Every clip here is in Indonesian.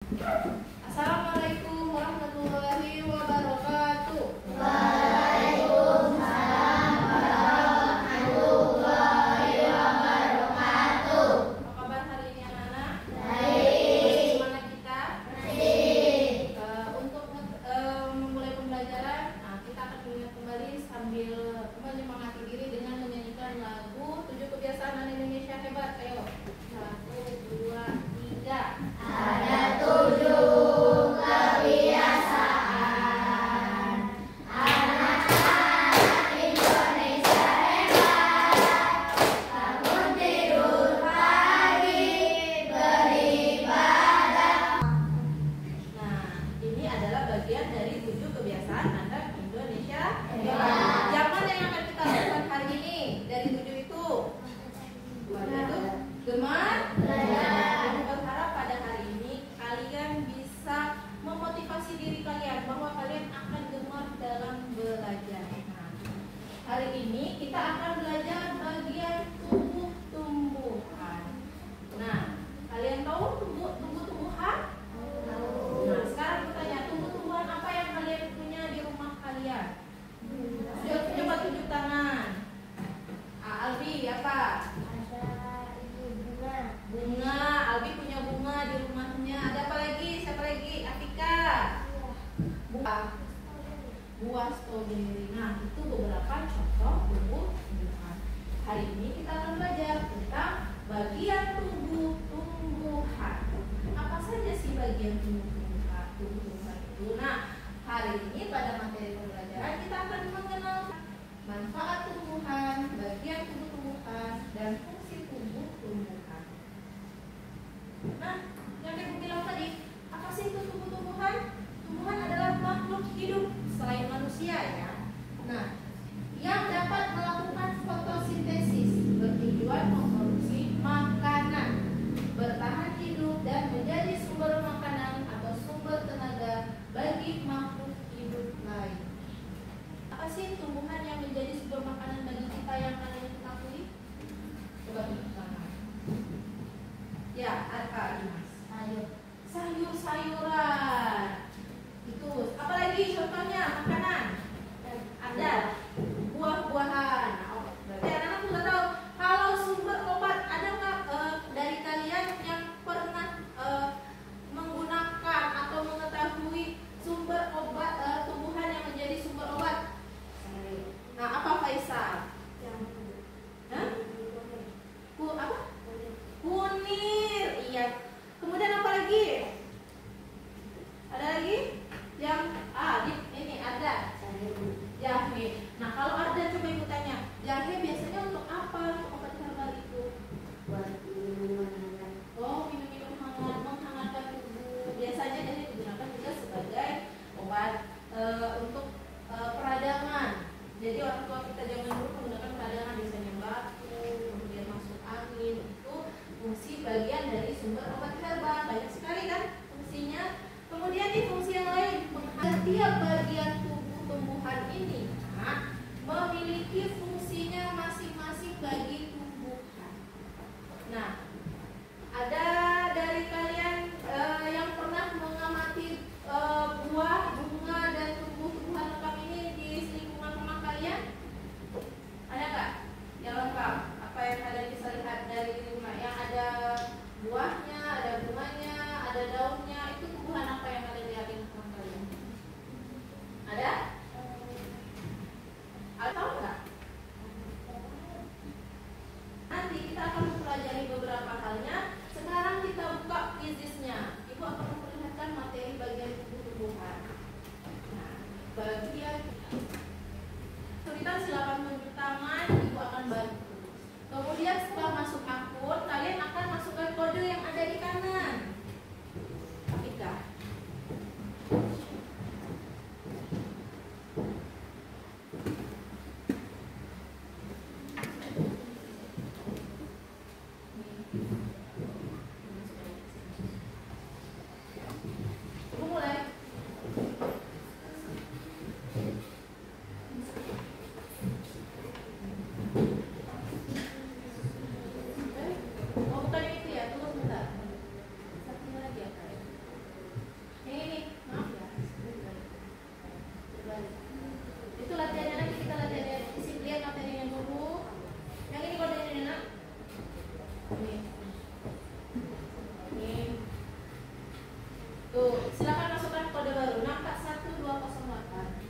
Assalamualaikum warahmatullahi wabarakatuh. Waalaikumsalam warahmatullahi wabarakatuh. Apa kabar hari ini anak-anak? Baik. Semangat kita? Baik. Untuk memulai pembelajaran, kita akan mengingat kembali sambil menyemangati diri dengan menyanyikan lagu 7 Kebiasaan Anak Indonesia Hebat. Ayo, 1, 2, 3. Ada 7 kebiasaan anak-anak Indonesia hebat. Bangun tidur pagi, beribadah. Nah, ini adalah bagian dari 7 kebiasaan anak Indonesia Hebat. Yang mana yang akan kita lakukan hari ini dari 7 itu? Gemar. Aku berharap pada hari ini kalian bisa memotivasi diri kalian bahwa kalian akan gemar dalam belajar. Nah, hari ini kita akan belajar bagian tumbuh-tumbuhan. Nah, kalian tahu tumbuh-tumbuhan? Nah, sekarang bertanya, tumbuh-tumbuhan apa yang kalian punya di rumah kalian? Coba tunjuk tangan. Albi, apa? Bunga. Albi punya bunga di rumahnya. Ada apa lagi? Siapa lagi? Atika. Buah stroberi. Nah, itu beberapa contoh tumbuh-tumbuhan. Hari ini kita akan belajar tentang bagian tumbuh-tumbuhan. Apa saja sih bagian tumbuh-tumbuhan itu? Nah, hari ini pada materi pembelajaran kita akan mengenal manfaat tumbuhan, bagian tumbuh-tumbuhan, dan fungsi tumbuh-tumbuhan. Nah, yang ibu bilang tadi, apa sih itu tumbuh-tumbuhan? Tumbuhan adalah makhluk hidup selain manusia ya. Nah, yang dapat melakukan fotosintesis bertujuan memproduksi makanan, bertahan hidup dan menjadi sumber makanan atau sumber tenaga bagi makhluk hidup lain. Apa sih tumbuhan yang menjadi sumber makanan bagi kita yang kalian ketahui? Coba tunjuk tangan. Ya, apa Mas? Sayur-sayuran. Itu. Apalagi contohnya makanan? Ada buah-buahan. Nah, berarti anak-anak sudah tahu. Kalau sumber obat, ada nggak dari kalian yang pernah menggunakan atau mengetahui sumber obat tumbuhan yang menjadi sumber obat? Nah, apa Faisal? Hah? Apa? Kunir, iya. Kemudian apa lagi? Ada lagi? Yang ini ada jahe. Nah, kalau ada coba ibu tanya, jahe biasanya untuk apa? Untuk obat herbal itu? Oh, minum-minum hangat, menghangatkan tubuh. Biasanya jahe digunakan juga sebagai obat untuk peradangan. Jadi orang tua kita zaman dulu menggunakan peradangan, biasanya batu, kemudian masuk angin. Itu fungsi bagian dari sumber obat herbal. Banyak sekali kan fungsinya. Kemudian di fungsi yang lain, setiap bagian tubuh tumbuhan ini memiliki fungsinya masing-masing bagi tumbuhan. Nah, ada dari kalian yang pernah mengamati buah, bunga, dan tumbuh-tumbuhan lengkap ini di lingkungan rumah kalian? Ada nggak yang lengkap? Apa yang kalian bisa lihat dari rumah? Yang ada buahnya, ada bunganya, ada daunnya. Itu tumbuhan apa yang kalian lihat di rumah kalian? Ada? Tahu nggak? Nanti kita akan mempelajari beberapa halnya. Sekarang kita buka quizisnya. Ibu akan memperlihatkan materi bagian tumbuh-tumbuhan. Nah, bagian kesulitan silakan tunjuk tangan. Ibu akan bantu. Kemudian setelah masuk akun, kalian akan masukkan kode yang ada di kanan. Atika. Ibu mulai. Tuh, silakan masukkan kode baru 641-208.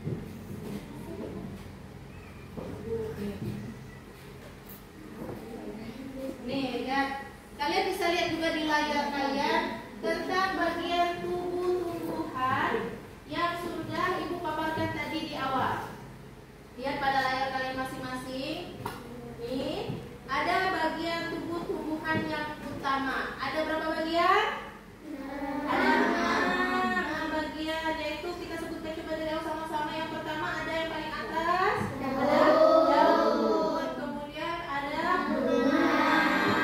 Nih, lihat. Kalian bisa lihat juga di layar kalian tentang bagian tumbuh-tumbuhan yang sudah Ibu paparkan tadi di awal. Lihat pada layar kalian masing-masing. Nih, ada bagian tumbuh-tumbuhan yang utama. Ada berapa bagian? Ada 6 bagian, yaitu kita sebutkan coba dari awal sama-sama. Yang pertama ada yang paling atas, ada daun, kemudian ada bunga,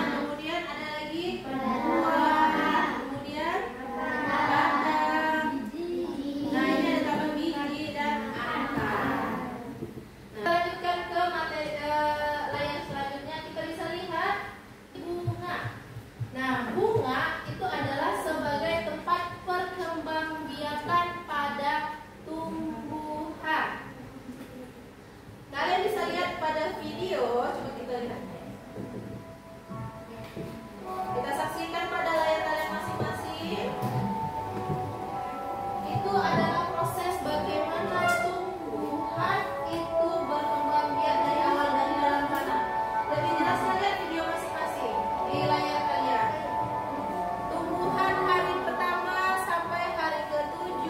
kemudian ada lagi buah, kemudian batang. Nah, ini ada cabang biji dan akar. Nah, lanjutkan ke materi layar selanjutnya, kita bisa lihat bunga. Nah, bunga itu adalah sebagai tempat perkembangbiakan pada tumbuhan. Kalian bisa lihat pada video, coba kita lihat. Kita saksikan pada layar kalian masing-masing. Itu adalah proses bagaimana tumbuhan itu berkembang biak dari awal dari dalam tanah. Lebih jelas lihat video masing-masing di layar kalian. Tumbuhan hari pertama sampai hari ke-7.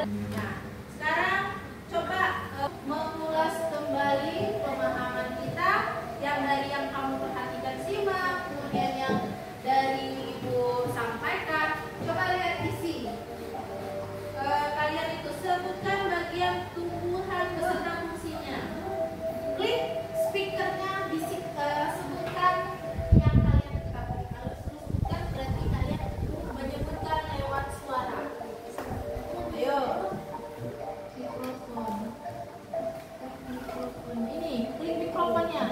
Nah, sekarang coba mengulas kembali pemahaman kita yang dari yang kamu perhatikan simak, kemudian yang dari Ibu sampaikan. Coba lihat isi. Kalian itu sebutkan bagian tumbuhan beserta fungsinya. Klik speakernya, sebutkan yang kalian ketahui. Kalau suruh sebutkan berarti kalian menyebutkan lewat suara. Ayo. Mikrofon. Ini, klik mikrofonnya.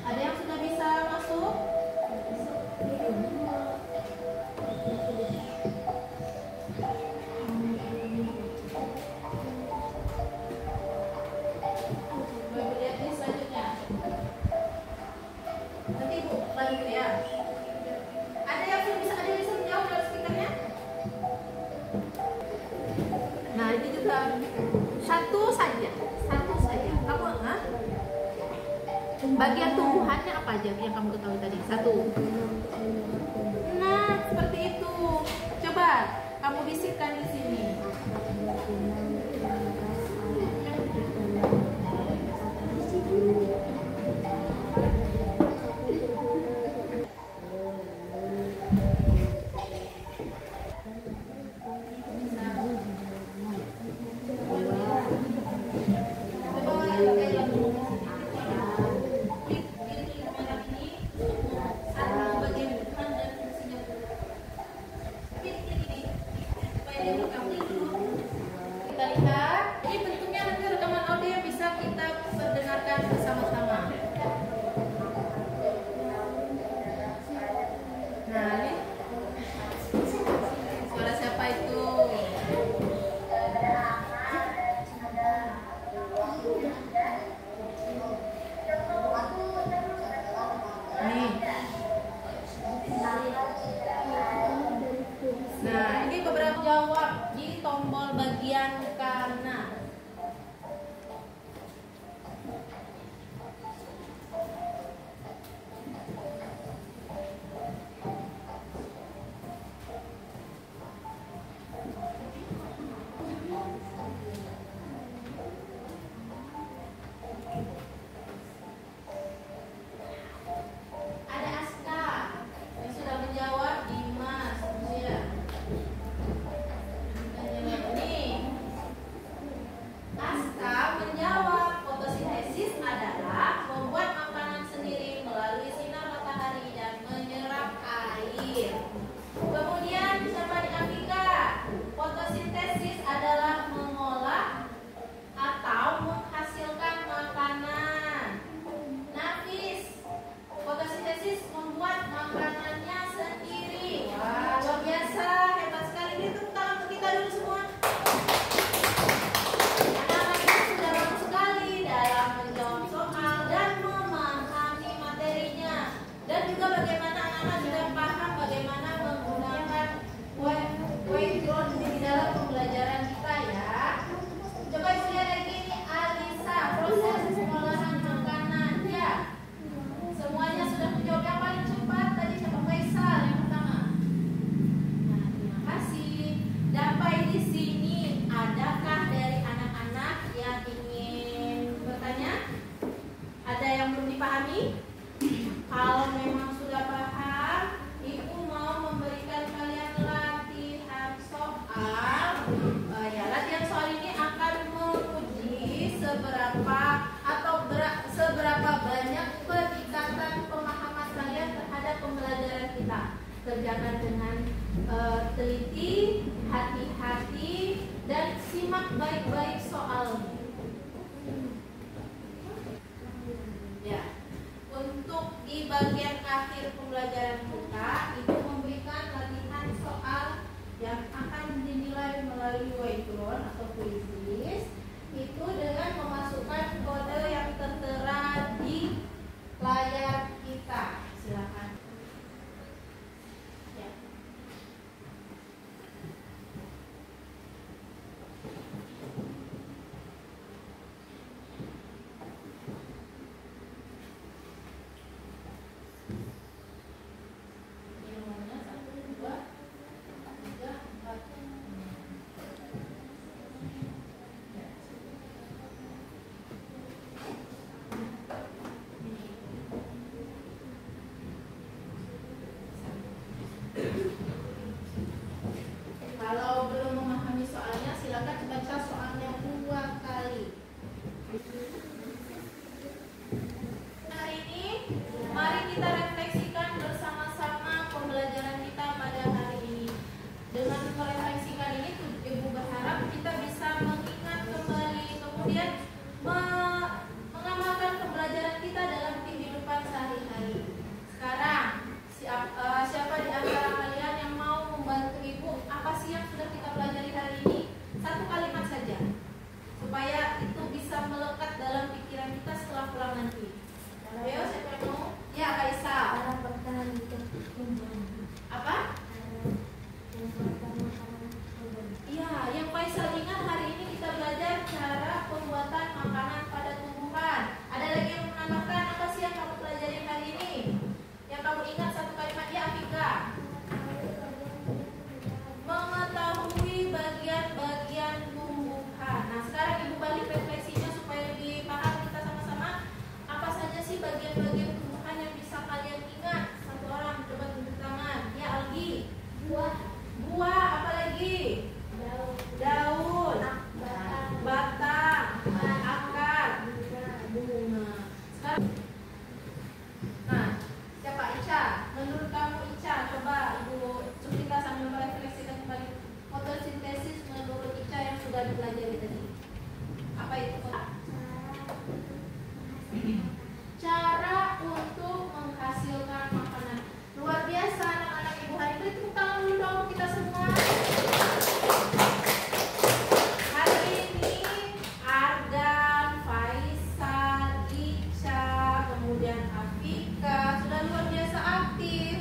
Ada yang sudah bisa masuk? Baru lihat nih selanjutnya. Nanti Ibu bantu ya. Ada yang bisa menjawab dari speakernya? Nah, ini juga satu saja. Kamu, bagian tumbuhannya apa aja yang kamu ketahui tadi? Satu. Nah, seperti itu. Coba kamu bisikkan di sini. Kita lihat, ini bentuknya nanti rekaman audio bisa kita perdengarkan bersama-sama. Nah, ini suara siapa itu? Nih. Nah, ini beberapa jawab di tombol bagian kanan. Ada Aska yang sudah menjawab, Dimas, ya. Nih, Aska menjawab, fotosintesis adalah membuat makanan sendiri melalui sinar matahari dan menyerap air. Kemudian siapa di Afrika? Fotosintesis adalah mengolah Kerjakan dengan teliti, hati-hati, dan simak baik-baik soalnya. Ya, untuk di bagian akhir pembelajaran kita, Ibu memberikan latihan soal yang akan dinilai melalui Whiteboard atau quiz itu dengan memasukkan kode yang tertera di layar kita. Silakan. Ya. Ini nomornya 1, 2, 3, 4. Kalau belum memahami soalnya, silakan baca soalnya 2 kali. Hari ini, mari kita refleksikan bersama-sama pembelajaran kita pada hari ini. Dengan merefleksikan ini, Ibu berharap kita bisa mengingat kembali, kemudian mengamalkan pembelajaran kita dalam kehidupan sehari-hari. Sekarang, siapa di antara kalian yang mau membantu Ibu? Apa sih yang sudah kita pelajari hari ini? 1 kalimat saja, supaya itu bisa melekat dalam pikiran kita setelah pulang nanti. Ayo, siapa yang mau? Ya, Kaisa. Apa? Iya, yang Faisal ingat hari ini kita belajar cara pembuatan makanan pada tumbuhan. Ada lagi yang menambahkan apa sih yang kamu pelajari hari ini? Yang kamu ingat 1 kalimat, ya Afika. Mengetahui bagian-bagian tumbuhan. Nah, sekarang Ibu balik refleksinya supaya lebih paham kita sama-sama. Apa saja sih bagian-bagian tumbuhan yang bisa kalian ingat? 1 orang coba tunjuk tangan. Ya, Algi. Buah, apa lagi? Daun, batang, akar, bunga. Sekarang, nah, siapa Ica? Menurut kamu Ica, coba Ibu Sufika sambil merefleksikan kembali fotosintesis menurut Ica yang sudah dipelajari tadi. Apa itu? Cara untuk menghasilkan makanan. Luar biasa anak-anak Ibu hari ini. Tepuk tangan dulu dong kita semua. Hari ini Ardan, Faisal, Ica, kemudian Afika sudah luar biasa aktif,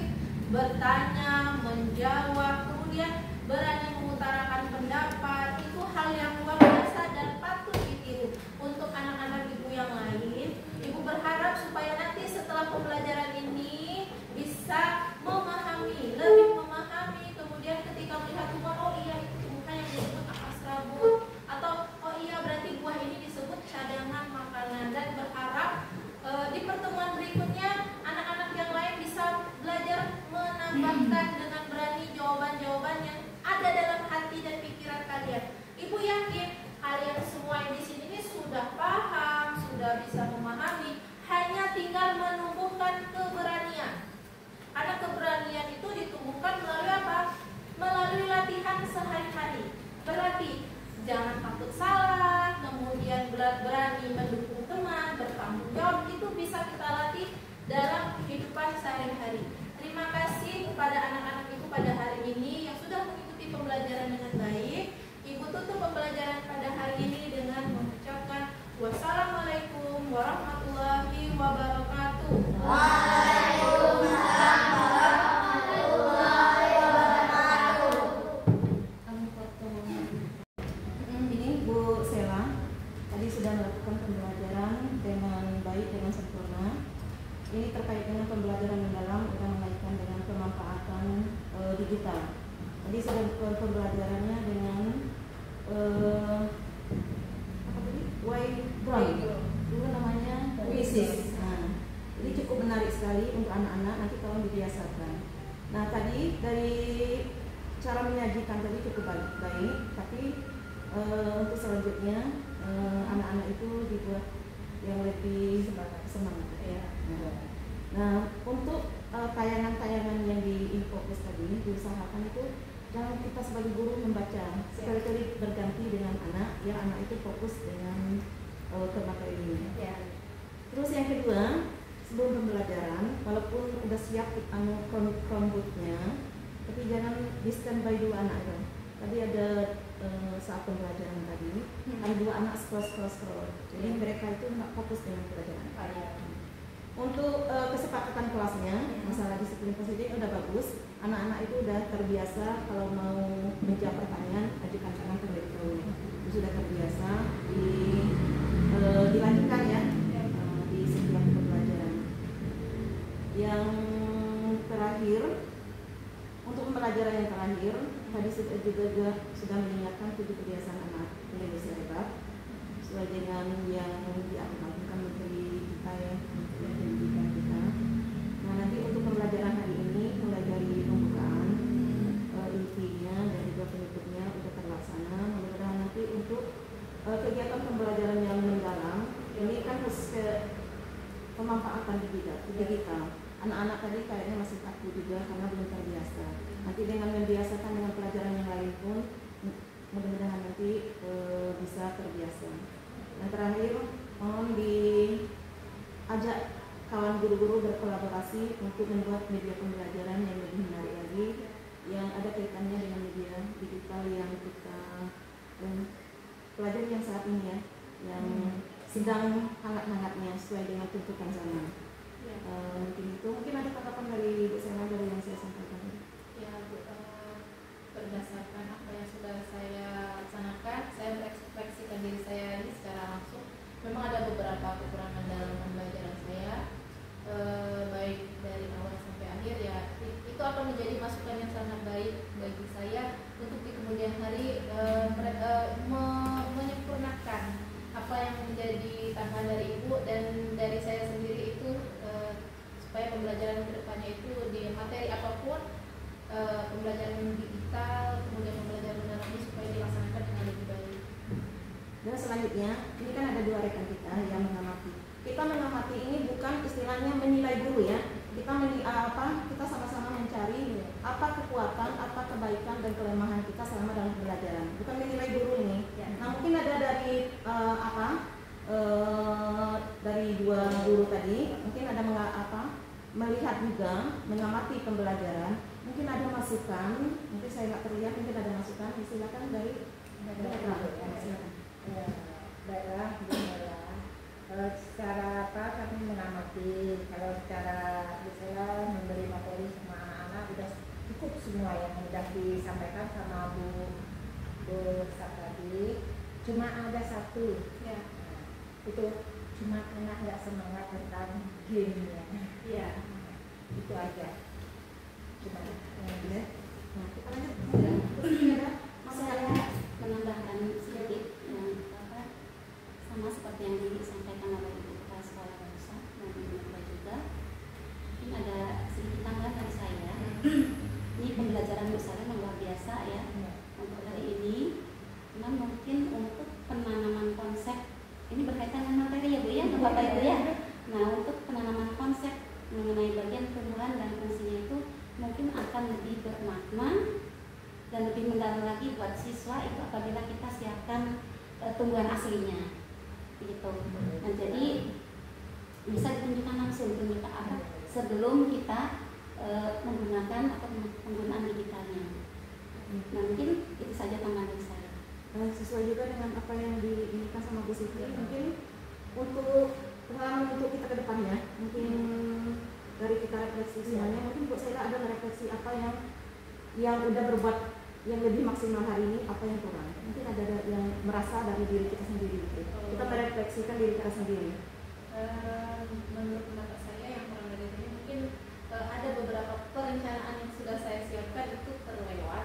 bertanya, menjawab, kemudian berani mengutarakan pendapat. Itu hal yang luar biasa dan patut ditiru. Untuk anak-anak Ibu yang lain, Ibu berharap supaya nanti setelah pembelajaran ini bisa memahami, lebih memahami, kemudian ketika melihat tumbuhan, oh iya itu tumbuhan yang disebut ampas rabut, atau oh iya berarti buah ini disebut cadangan makanan. Dan berharap di pertemuan berikutnya anak-anak yang lain bisa belajar menambahkan dengan berani jawaban-jawaban yang ada dalam hati dan pikiran kalian. Ibu yakin kalian semua yang di sini ini sudah paham, sudah bisa memahami, hanya tinggal menumbuhkan keberanian. Karena keberanian itu ditumbuhkan melalui apa? Melalui latihan sehari-hari. Berarti jangan takut salah, kemudian berani mendukung teman, bertanggung jawab, itu bisa kita latih dalam kehidupan sehari-hari. Terima kasih kepada anak-anak Ibu pada hari ini yang sudah mengikuti pembelajaran dengan baik. Ibu tutup pembelajaran pada hari ini dengan mengucapkan wassalamualaikum warahmatullahi wabarakatuh. Waalaikumsalam warahmatullahi wabarakatuh. Ini Bu Sela tadi sudah melakukan pembelajaran dengan baik, dengan sempurna. Ini terkait dengan pembelajaran mendalam kita mengaitkan dengan pemanfaatan digital. Tadi sudah pembelajarannya dengan apa tadi? Whiteboard. Dulu namanya Quizzes. Nah, jadi cukup menarik sekali untuk anak-anak, nanti tolong dibiasakan. Nah, tadi dari cara menyajikan tadi cukup baik, tapi untuk selanjutnya anak-anak itu dibuat yang lebih semangat ya. Nah, untuk tayangan-tayangan yang diinfo podcast tadi diusahakan itu jangan kita sebagai guru membaca sekali-kali berganti dengan anak, ya anak itu fokus dengan ke materi ini. Ya. Terus yang kedua, sebelum pembelajaran, walaupun udah siap Chromebooknya, tapi jangan di standby dulu anak itu. Tadi ada saat pembelajaran tadi, ada 2 anak scroll. Jadi mereka itu nggak fokus dengan pelajaran. Untuk kesepakatan kelasnya, masalah disiplin positif udah bagus. Anak-anak itu udah terbiasa kalau mau menjawab pertanyaan, ajukan tangan terlebih dahulu. Sudah terbiasa dilanjutkan ya di setiap pembelajaran. Yang terakhir, untuk pembelajaran yang terakhir, tadi juga sudah mengingatkan 7 kebiasaan anak Indonesia hebat sesuai dengan yang diamankan Menteri kita ya, Menteri Pendidikan kita. Nah nanti untuk pembelajaran hari ini mulai dari pembukaan, intinya dan juga penutupnya udah terlaksana. Mudah-mudahan nanti untuk kegiatan pembelajaran yang mendalam ini kan harus pemanfaatan digital. Anak-anak tadi kayaknya masih takut juga karena belum terbiasa. Nanti dengan membiasakan dengan pelajaran yang lain pun mudah-mudahan nanti bisa terbiasa. Yang terakhir, mohon diajak kawan guru-guru berkolaborasi untuk membuat media pembelajaran yang lebih menarik lagi, yang ada kaitannya dengan media digital yang kita pelajari yang saat ini ya, yang sedang hangat-hangatnya sesuai dengan tuntutan zaman. Mungkin ada tanggapan dari Bu Sena dari yang saya sampaikan. Ya Bu, berdasarkan apa yang sudah saya laksanakan, saya merefleksikan diri saya ini secara langsung. Memang ada beberapa kekurangan dalam pembelajaran saya, baik dari awal sampai akhir ya. Itu akan menjadi masukan yang sangat baik bagi saya untuk di kemudian hari menyempurnakan apa yang menjadi tambahan dari Ibu dan dari saya sendiri itu, supaya pembelajaran kedepannya itu di materi apapun, pembelajaran digital, kemudian pembelajaran mendalam ini supaya dilaksanakan dengan lebih baik. Dan selanjutnya, ini kan ada 2 rekan kita yang mengamati. Kita mengamati ini bukan istilahnya menilai guru ya. Kita sama-sama mencari apa kekuatan, apa kebaikan dan kelemahan kita selama dalam pembelajaran. Bukan menilai guru ini. Nah mungkin ada dari dari 2 guru tadi, mungkin ada melihat juga, mengamati pembelajaran. Mungkin ada masukan, mungkin saya nggak terlihat, mungkin ada masukan. Silakan dari silakan. Baiklah, secara kami mengamati, kalau secara misalnya memberi materi sama anak-anak udah cukup semua yang sudah disampaikan sama Bu Sat tadi. Cuma ada satu, itu cuma anak nggak semangat tentang game-nya. Iya. Itu aja. Cuma Nah, kita lanjut. Saya menambahkan sedikit yang sama seperti yang disampaikan oleh Ibu Kepala Sekolah barusan dan Ibu juga. Ini ada sedikit tambahan dari saya. Ini pembelajaran besar yang luar biasa ya untuk hari ini. Cuman mungkin untuk penanaman konsep ini berkaitan dengan materi ya Bu ya, Bapak Ibu ya. Nah untuk penanaman konsep mengenai bagian tumbuhan dan fungsinya itu mungkin akan lebih bermakna dan lebih mendalam lagi buat siswa itu apabila kita siapkan tumbuhan aslinya gitu. Nah jadi bisa ditunjukkan langsung tunjukkan apa sebelum kita menggunakan atau penggunaan digitalnya. Nah mungkin itu saja tambahan dari saya. Sesuai juga dengan apa yang diinginkan sama Bu Siti, mungkin untuk pengalaman untuk kita ke depannya, mungkin dari kita refleksi semuanya, mungkin Bu Sela ada merefleksi apa yang udah berbuat yang lebih maksimal hari ini, apa yang kurang. Mungkin ada yang merasa dari diri kita sendiri gitu. Kita merefleksikan diri kita sendiri. Menurut pendapat saya yang kurang dari ini mungkin ada beberapa perencanaan yang sudah saya siapkan itu terlewat,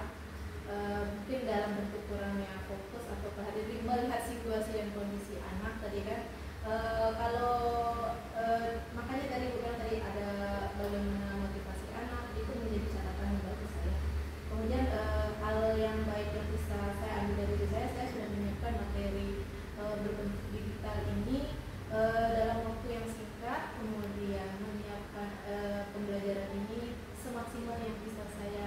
mungkin dalam bentuk kurangnya fokus atau kehadiran melihat situasi dan kondisi anak tadi kan. Makanya tadi bukan tadi ada bagaimana motivasi anak itu menjadi catatan bagi saya. Kemudian hal yang baik yang bisa saya ambil dari diri saya sudah menyiapkan materi berbentuk digital ini dalam waktu yang singkat, kemudian menyiapkan pembelajaran ini semaksimal yang bisa saya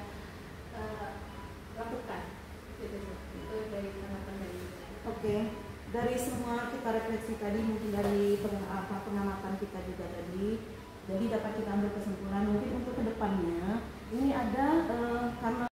Oke, dari semua kita refleksi tadi, mungkin dari pengamatan kita juga tadi, jadi dapat kita ambil kesimpulan mungkin untuk kedepannya ini ada karena